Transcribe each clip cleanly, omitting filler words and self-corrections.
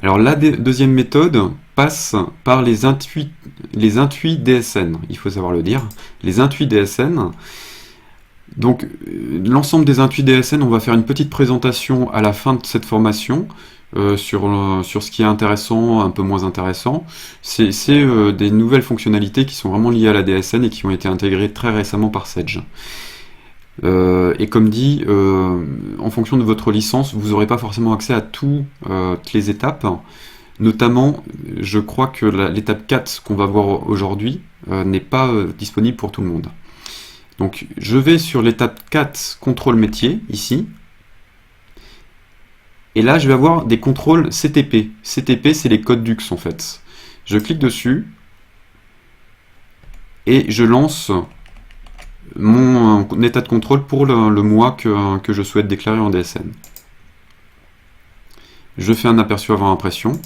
Alors la deuxième méthode passe par les intuits DSN, il faut savoir le dire. Les intuits DSN. Donc l'ensemble des intuits DSN, on va faire une petite présentation à la fin de cette formation sur ce qui est intéressant, un peu moins intéressant. C'est des nouvelles fonctionnalités qui sont vraiment liées à la DSN et qui ont été intégrées très récemment par Sedge. Et comme dit, en fonction de votre licence, vous n'aurez pas forcément accès à toutes les étapes. Notamment, je crois que l'étape 4 qu'on va voir aujourd'hui n'est pas disponible pour tout le monde. Donc je vais sur l'étape 4, contrôle métier, ici. Et là, je vais avoir des contrôles CTP. CTP, c'est les codes DUX en fait. Je clique dessus et je lance mon état de contrôle pour le mois que je souhaite déclarer en DSN. Je fais un aperçu avant impression.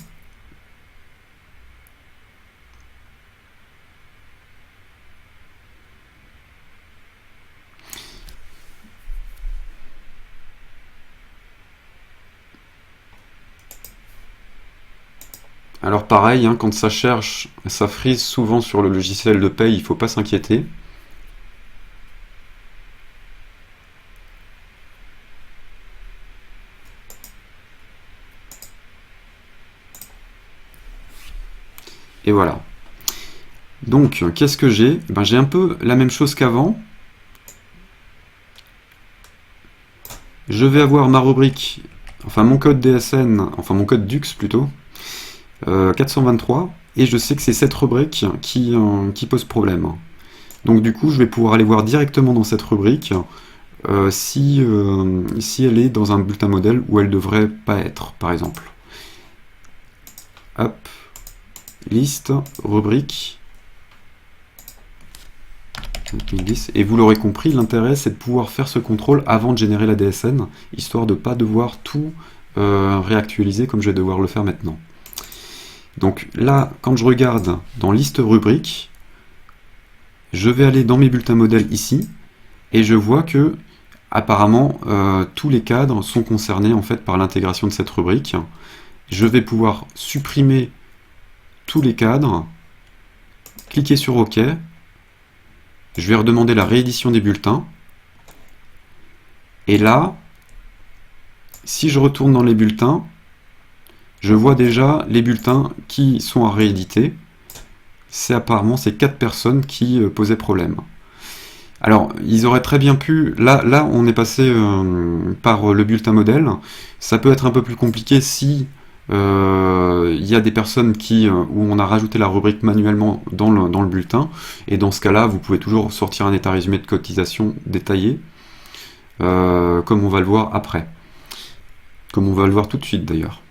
Alors pareil, hein, quand ça cherche, ça frise souvent sur le logiciel de paye, il ne faut pas s'inquiéter. Et voilà. Donc, qu'est-ce que j'ai? Ben, j'ai un peu la même chose qu'avant. Je vais avoir ma rubrique, enfin mon code DSN, enfin mon code DUX plutôt, 423, et je sais que c'est cette rubrique qui pose problème. Donc du coup, je vais pouvoir aller voir directement dans cette rubrique si elle est dans un bulletin modèle où elle devrait pas être, par exemple. Hop, liste, rubrique, 2010. Et vous l'aurez compris, l'intérêt c'est de pouvoir faire ce contrôle avant de générer la DSN, histoire de ne pas devoir tout réactualiser comme je vais devoir le faire maintenant. Donc là, quand je regarde dans liste rubrique, je vais aller dans mes bulletins modèles ici, et je vois que apparemment tous les cadres sont concernés en fait par l'intégration de cette rubrique. Je vais pouvoir supprimer tous les cadres, cliquer sur OK. Je vais redemander la réédition des bulletins. Et là, si je retourne dans les bulletins, je vois déjà les bulletins qui sont à rééditer. C'est apparemment ces 4 personnes qui posaient problème. Alors, ils auraient très bien pu... Là on est passé par le bulletin modèle. Ça peut être un peu plus compliqué si il y a des personnes où on a rajouté la rubrique manuellement dans le bulletin. Et dans ce cas-là, vous pouvez toujours sortir un état résumé de cotisation détaillé, comme on va le voir après. Comme on va le voir tout de suite d'ailleurs.